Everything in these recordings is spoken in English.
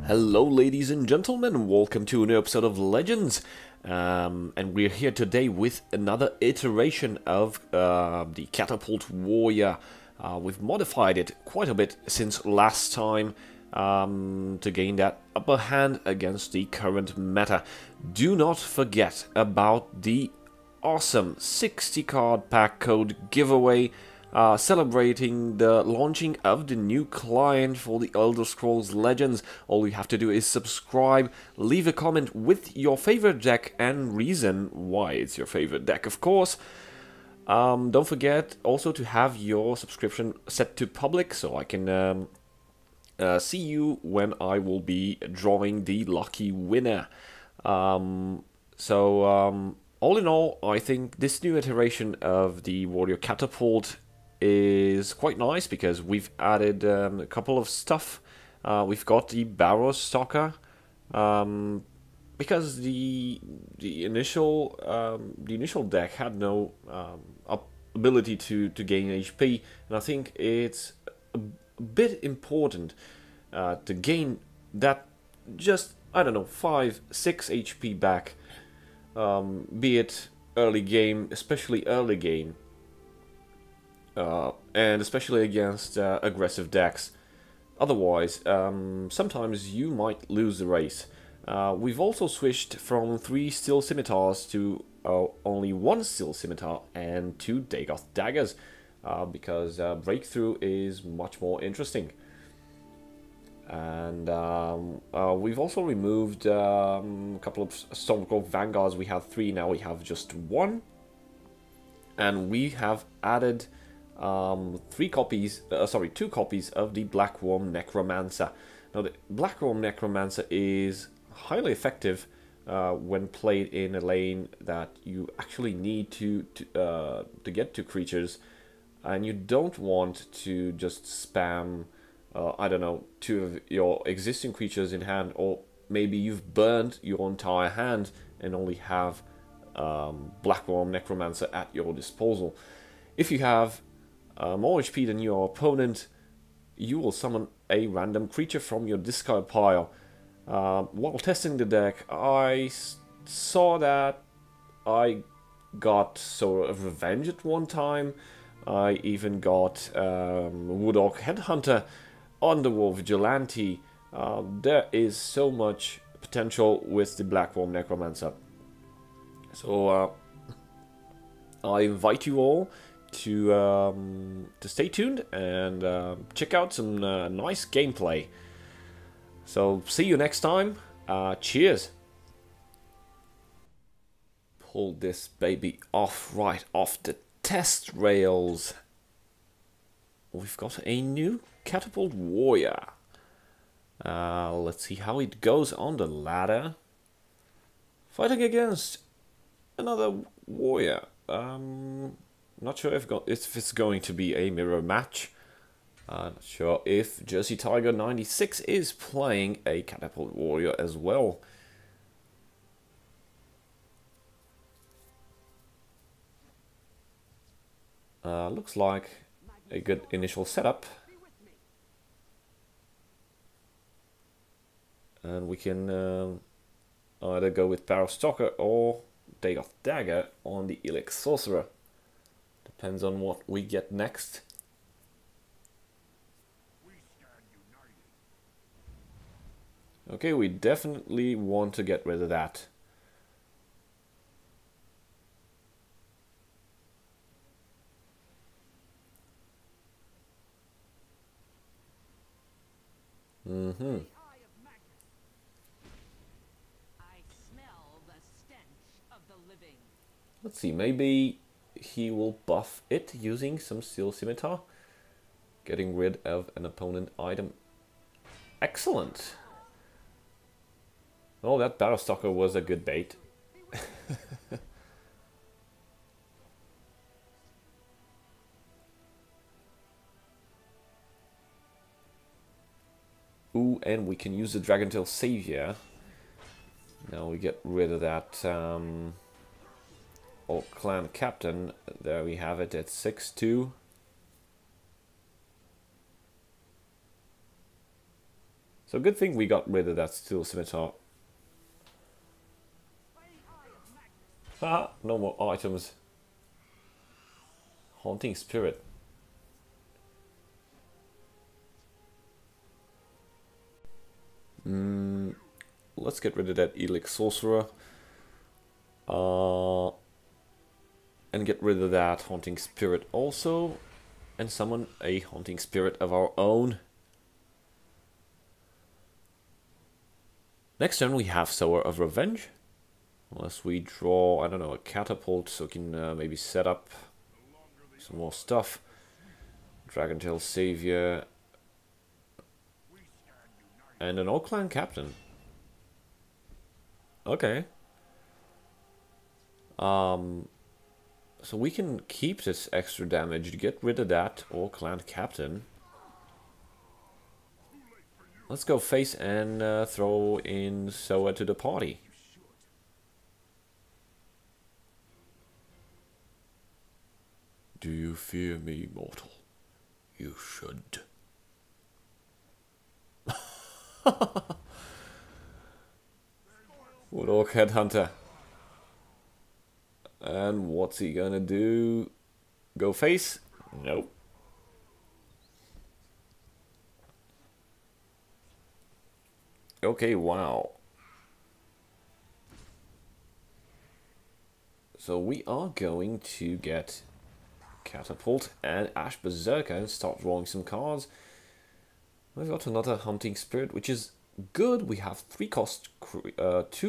Hello ladies and gentlemen, welcome to a new episode of Legends, and we're here today with another iteration of the Catapult Warrior. We've modified it quite a bit since last time to gain that upper hand against the current meta. Do not forget about the awesome 60 card pack code giveaway. Celebrating the launching of the new client for the Elder Scrolls Legends. All you have to do is subscribe, leave a comment with your favorite deck and reason why it's your favorite deck, of course. Don't forget also to have your subscription set to public so I can see you when I will be drawing the lucky winner. All in all, I think this new iteration of the Warrior Catapult is quite nice because we've added a couple of stuff. We've got the Barrow Stalker because the initial deck had no ability to gain HP, and I think it's a bit important to gain that just, I don't know, 5-6 HP back, be it early game, especially early game. And especially against aggressive decks. Otherwise, sometimes you might lose the race. We've also switched from 3 Steel Scimitars to only 1 Steel Scimitar and 2 Dagoth Daggers, because Breakthrough is much more interesting. And we've also removed a couple of Stormcrow Vanguards. We had 3, now we have just 1. And we have added 2 copies of the Blackworm Necromancer. Now, the Blackworm Necromancer is highly effective when played in a lane that you actually need to get to creatures, and you don't want to just spam, I don't know, 2 of your existing creatures in hand, or maybe you've burned your entire hand and only have Blackworm Necromancer at your disposal. If you have more HP than your opponent, you will summon a random creature from your discard pile. While testing the deck, I saw that I got sort of revenge at one time. I even got Woodorc Headhunter, Underworld Vigilante. There is so much potential with the Blackworm Necromancer. So I invite you all to stay tuned and check out some nice gameplay. So see you next time. Cheers. Pull this baby off, right off the test rails. We've got a new Catapult Warrior. Let's see how it goes on the ladder. Fighting against another warrior. Not sure if it's going to be a mirror match. Not sure if Jersey Tiger 96 is playing a Catapult Warrior as well. Looks like a good initial setup. And we can either go with Barrow Stalker or Dagoth Dagger on the Elix Sorcerer. Depends on what we get next. Okay, we definitely want to get rid of that. Let's see, maybe he will buff it using some Steel Scimitar, getting rid of an opponent item. Excellent. Oh, that Barrow Stalker was a good bait. Ooh, and we can use the Dragontail Savior. Now we get rid of that old clan captain. There we have it at 6-2. So good thing we got rid of that steel scimitar. Ah, no more items. Haunting Spirit. Let's get rid of that Elix Sorcerer. And get rid of that Haunting Spirit also. And summon a Haunting Spirit of our own. Next turn we have Sower of Revenge. Unless we draw, I don't know, a Catapult so we can maybe set up some more stuff. Dragontail Savior. And an Oak-Clan Captain. Okay. So we can keep this extra damage to get rid of that Oak-Clan Captain. Let's go face and throw in Soa to the party. Do you fear me, mortal? You should. What Orc Headhunter. And what's he gonna do? Go face? Nope. Okay, wow. So we are going to get Catapult and Ash Berserker and start drawing some cards. We've got another Hunting Spirit, which is good. We have two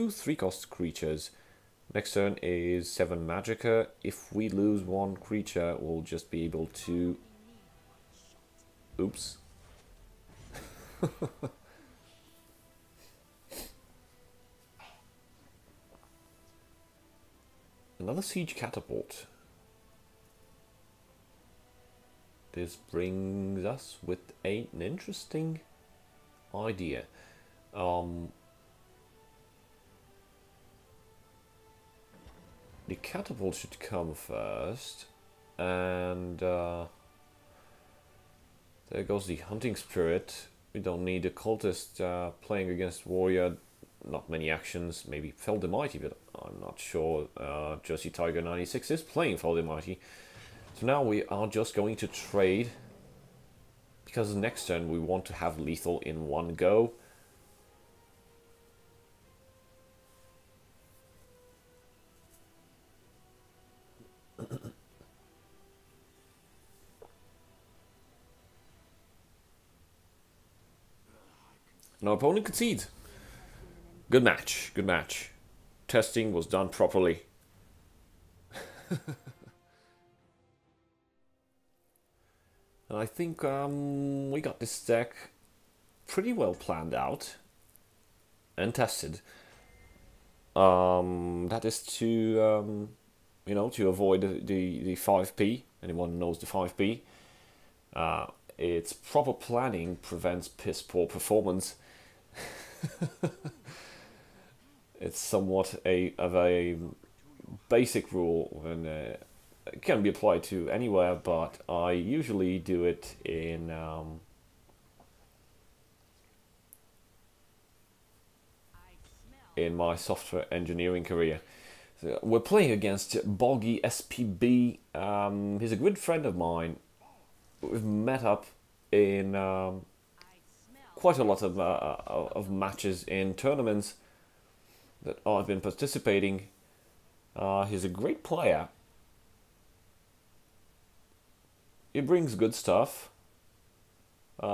3-cost creatures. Next turn is 7 Magicka. If we lose one creature, we'll just be able to... Oops. Another Siege Catapult. This brings us with an interesting idea. The Catapult should come first, and there goes the Hunting Spirit. We don't need a Cultist playing against Warrior. Not many actions, maybe Fell the Mighty, but I'm not sure. Jersey Tiger 96 is playing Fell the Mighty. So now we are just going to trade, because next turn we want to have lethal in one go. And our opponent concedes. Good match, good match. Testing was done properly. And I think we got this deck pretty well planned out and tested. That is to you know, to avoid the 5p. Anyone knows the 5p? It's proper planning prevents piss poor performance. It's somewhat of a basic rule, and it can be applied to anywhere, but I usually do it in my software engineering career. So we're playing against Boggy SPB. He's a good friend of mine. We've met up in quite a lot of matches in tournaments that I've been participating. He's a great player. He brings good stuff. We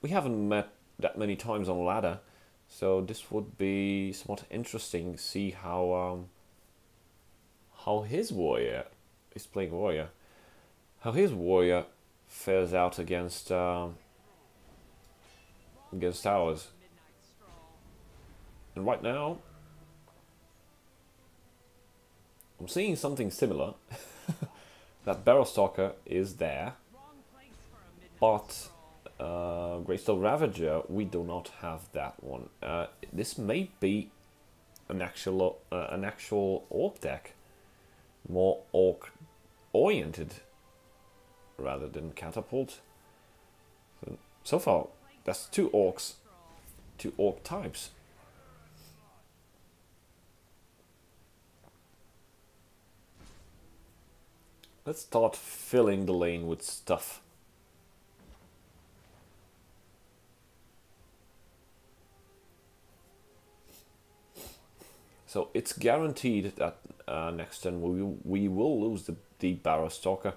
haven't met that many times on ladder, so this would be somewhat interesting. See how his warrior is playing warrior. How his warrior fares out against ours. And right now, I'm seeing something similar. That Barrowstalker is there, but Greystone Ravager, we do not have that one. This may be an actual orc deck, more orc oriented rather than Catapult. So far, That's two orcs. Two orc types. Let's start filling the lane with stuff. So it's guaranteed that next turn we will lose the Barrow Stalker.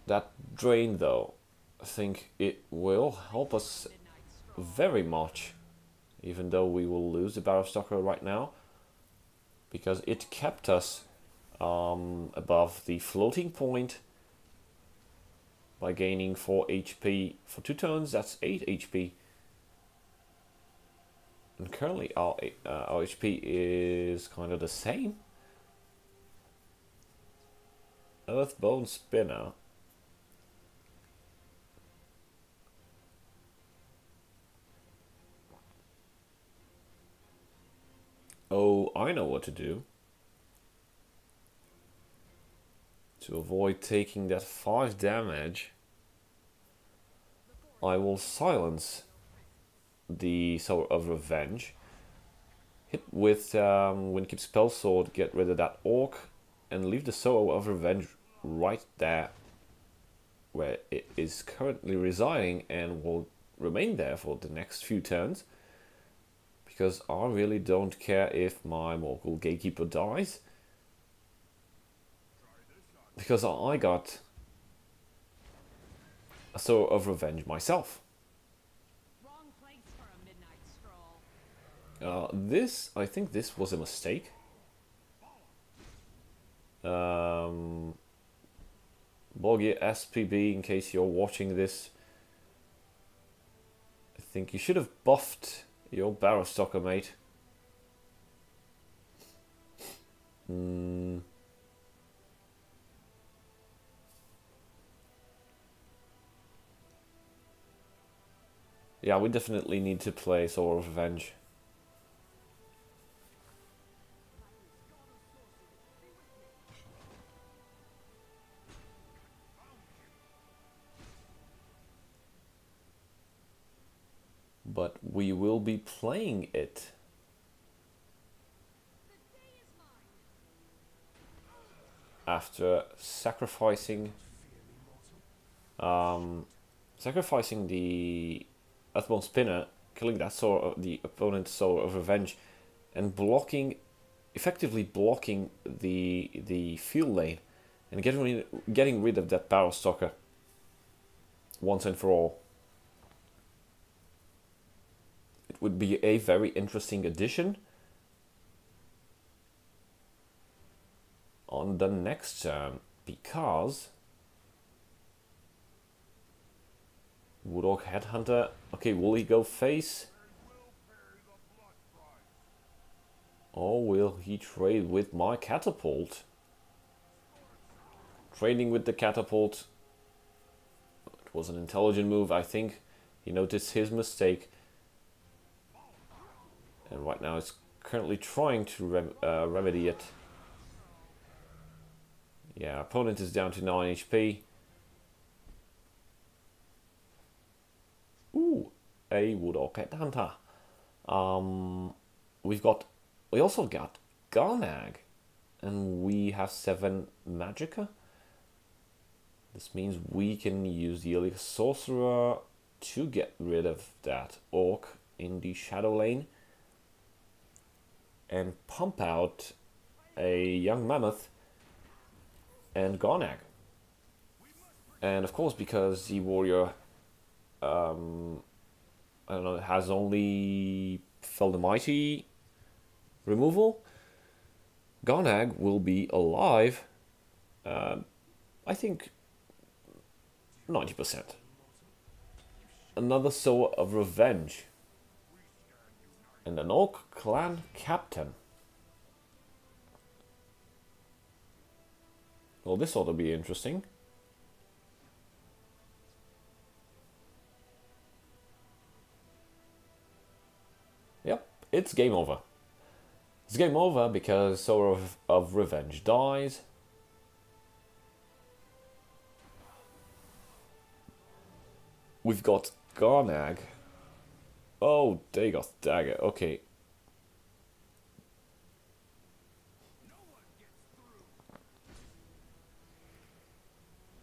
That drain though, I think it will help us very much, even though we will lose the Barrow Stalker right now, because it kept us above the floating point by gaining 4 HP for 2 turns. That's 8 HP. And currently our HP is kind of the same. Earthbone Spinner. Oh, I know what to do. To avoid taking that 5 damage, I will silence the Soul of Revenge. Hit with Windkeep Spell Sword, get rid of that Orc, and leave the Soul of Revenge right there where it is currently residing, and will remain there for the next few turns. Because I really don't care if my Morgul Gatekeeper dies. Because I got a Soul of Revenge myself. I think this was a mistake. Bogia SPB, in case you're watching this, I think you should have buffed your Barrow Stalker, mate. Yeah, we definitely need to play Soul of Revenge. But we will be playing it. After sacrificing the Earthbone Spinner, killing that the opponent's Soul of Revenge, and effectively blocking the field lane, and getting rid of that Barrow Stalker once and for all. It would be a very interesting addition on the next turn, because Woodorc Headhunter. Okay, will he go face? Or will he trade with my Catapult? Trading with the Catapult. It was an intelligent move, I think. He noticed his mistake. And right now it's currently trying to remedy it. Yeah, opponent is down to 9 HP. Ooh, a Woodorc Headhunter. We also got Garnag, and we have 7 Magicka. This means we can use the Elite Sorcerer to get rid of that Orc in the Shadow Lane, and pump out a Young Mammoth and Garnag. And of course, because the warrior I don't know, has only Fell the Mighty removal, Garnag will be alive, I think 90%. Another Soul of Revenge. And an Orc Clan Captain. Well, this ought to be interesting. Yep, it's game over. It's game over because Soul of Revenge dies. We've got Garnag. Oh, Dagoth Dagger. Okay.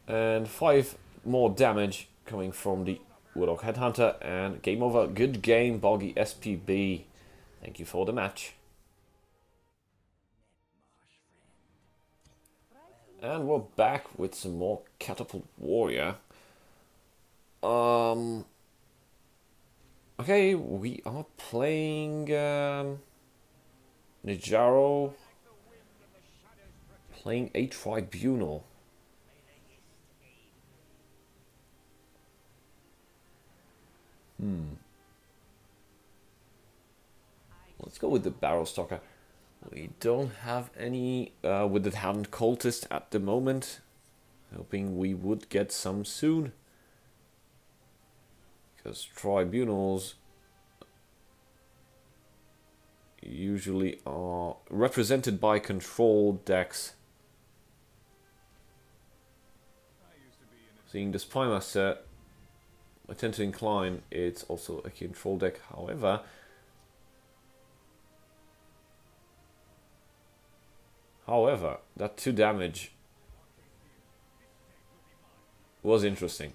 And 5 more damage coming from the Woodhawk Headhunter. And game over. Good game, Boggy SPB. Thank you for the match. And we're back with some more Catapult Warrior. Okay, we are playing Nijaro. Playing a Tribunal. Let's go with the Barrel Stalker. We don't have any with the Hand Cultist at the moment. Hoping we would get some soon. Because Tribunals usually are represented by control decks. Seeing this Spymaster, I tend to incline it's also a control deck. However, that 2 damage was interesting.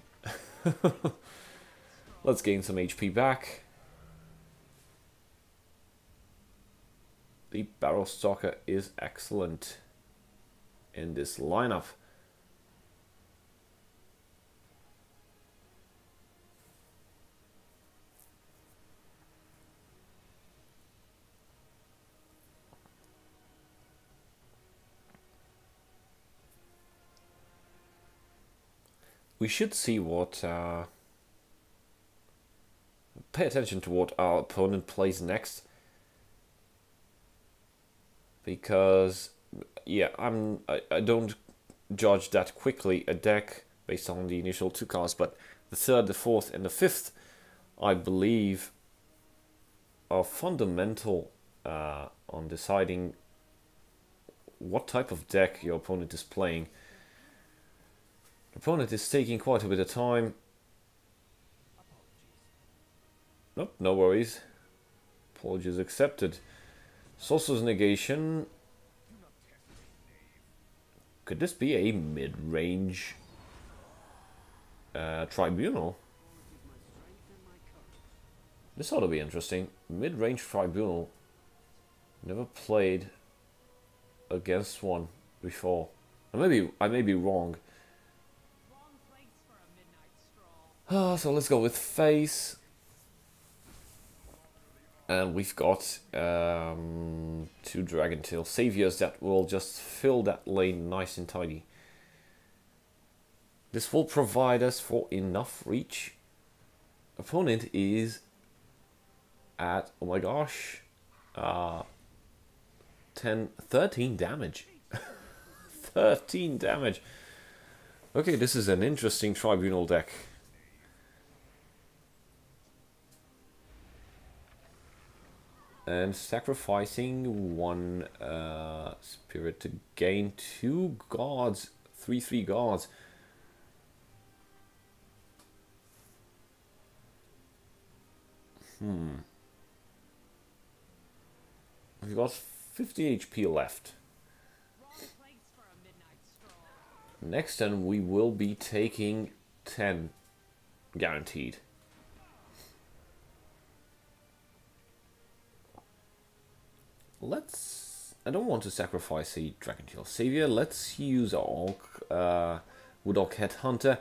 Let's gain some HP back. The Barrel Stalker is excellent in this lineup. We should see what... pay attention to what our opponent plays next. Because, yeah, I don't judge that quickly a deck based on the initial 2 cards, but the 3rd, the 4th, and the 5th, I believe, are fundamental on deciding what type of deck your opponent is playing. Opponent is taking quite a bit of time. Nope, no worries. Apologies accepted. Sorcerer's Negation. Could this be a mid-range Tribunal? This ought to be interesting. Mid-range Tribunal. Never played against one before. I may be wrong. So let's go with face. And we've got 2 Dragontail Saviors that will just fill that lane nice and tidy. This will provide us for enough reach. Opponent is at, oh my gosh, 13 damage. 13 damage. Okay, this is an interesting Tribunal deck. And sacrificing 1 spirit to gain 2 guards, 3/3 guards. We've got 50 HP left. Next turn we will be taking 10, guaranteed. I don't want to sacrifice a Dragontail Savior. Let's use our Woodhawk Headhunter.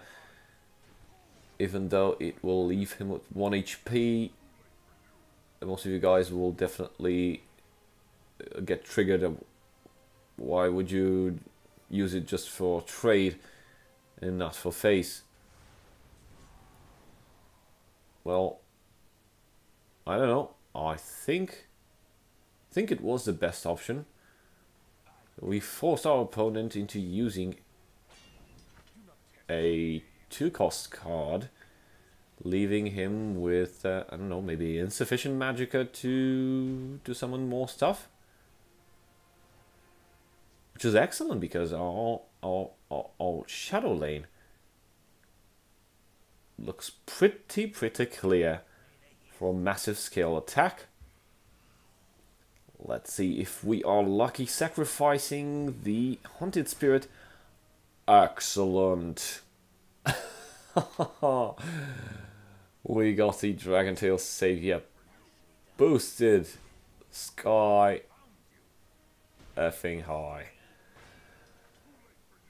Even though it will leave him with 1 HP. Most of you guys will definitely get triggered. Why would you use it just for trade and not for face? Well, I don't know. I think it was the best option. We forced our opponent into using a 2-cost card, leaving him with, I don't know, maybe insufficient magicka to summon more stuff. Which is excellent because our shadow lane looks pretty clear for a massive scale attack. Let's see if we are lucky. Sacrificing the Hunted Spirit. Excellent. We got the Dragon Tail Savior boosted sky effing high.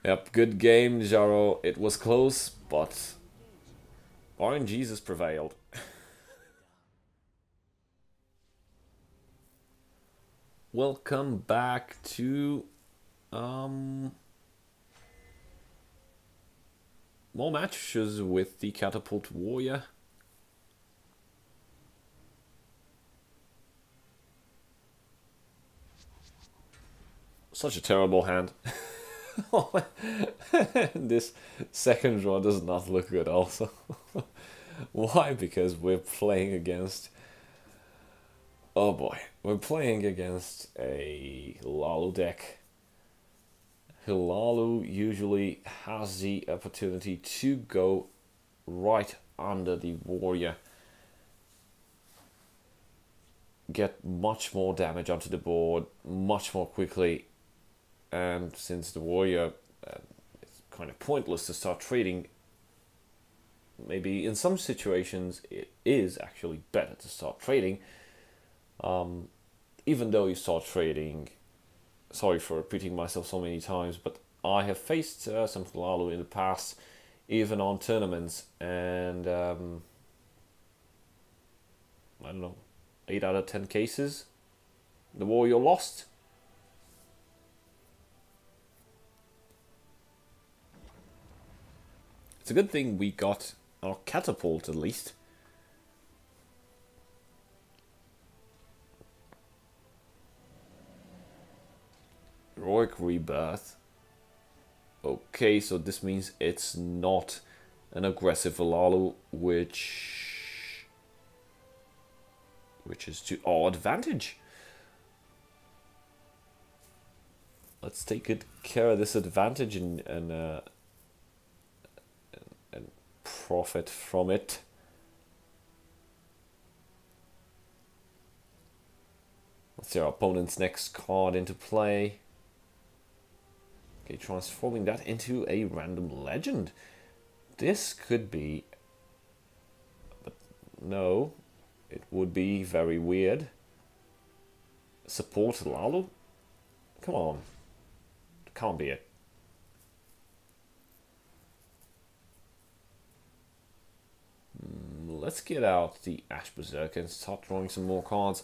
Yep, good game, Jaro. It was close, but Orange Jesus prevailed. Welcome back to more matches with the Catapult Warrior. Such a terrible hand. This second draw does not look good also. Why? Because we're playing against... Oh boy. We're playing against a Hilalu deck. Hilalu usually has the opportunity to go right under the warrior. Get much more damage onto the board much more quickly. And since the warrior it's kind of pointless to start trading, maybe in some situations it is actually better to start trading. Even though you start trading, sorry for repeating myself so many times, but I have faced some Hilalu in the past, even on tournaments, and I don't know, 8 out of 10 cases, the warrior lost. It's a good thing we got our Catapult at least. Heroic Rebirth. Okay, so this means it's not an aggressive Hilalu, which is to our advantage. Let's take good care of this advantage and profit from it. Let's see our opponent's next card into play. Okay, transforming that into a random legend. This could be... But no, it would be very weird. Support Hilalu? Come on. Can't be it. Let's get out the Ash Berserker and start drawing some more cards.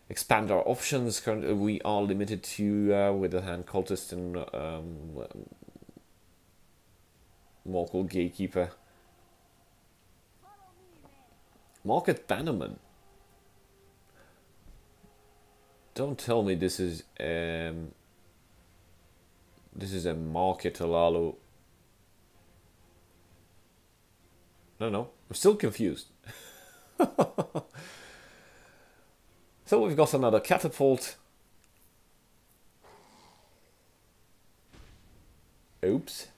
Expand our options. Currently, we are limited to with the Hand Cultist and Mortal Gatekeeper. Market Bannerman. Don't tell me this is a Market Hilalu. No, I'm still confused. So we've got another Catapult. Oops.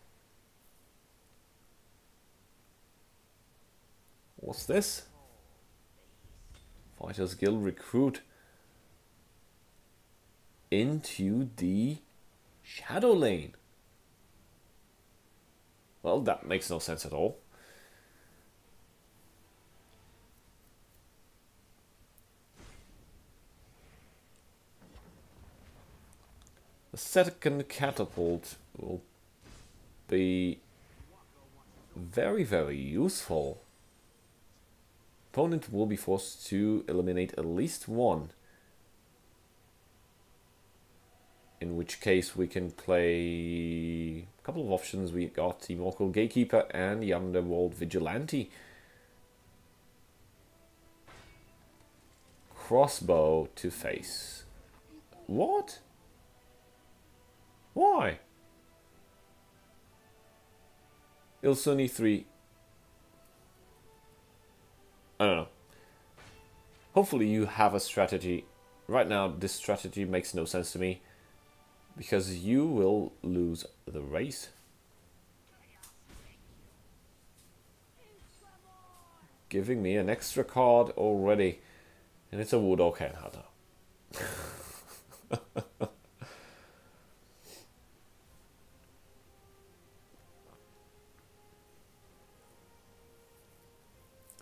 What's this? Fighters Guild recruit into the Shadow Lane. Well, that makes no sense at all. The second Catapult will be very, very useful. Opponent will be forced to eliminate at least one. In which case we can play a couple of options. We got the Mortal Gatekeeper and the Underworld Vigilante. Crossbow to face. What? Why? Ilsuni 3. I don't know. Hopefully you have a strategy. Right now this strategy makes no sense to me. Because you will lose the race. giving me an extra card already. And it's a Wood Oak Hunter.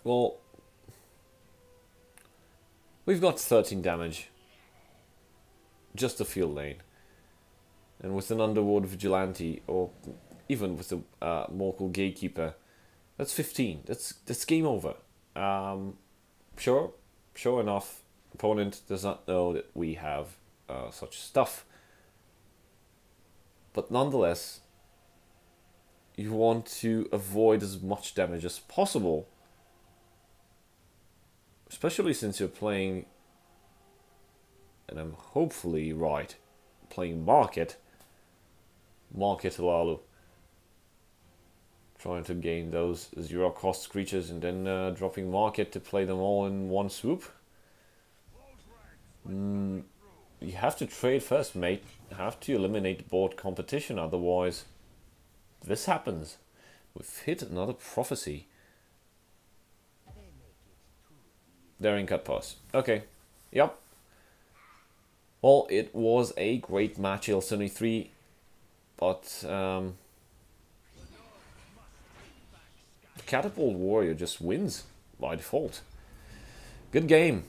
Well, we've got 13 damage. Just a field lane. And with an Underworld Vigilante, or even with a Morkel Gatekeeper, that's 15. That's game over. Sure enough, opponent does not know that we have such stuff. But nonetheless, you want to avoid as much damage as possible. Especially since you're playing, and I'm hopefully right, playing Market Lalu. Trying to gain those 0 cost creatures and then dropping Market to play them all in one swoop. You have to trade first, mate. You have to eliminate board competition, otherwise this happens. We've hit another prophecy. Daring Cut Pass. Okay. Yep. Well, it was a great match, Il-73, but the Catapult Warrior just wins by default. Good game.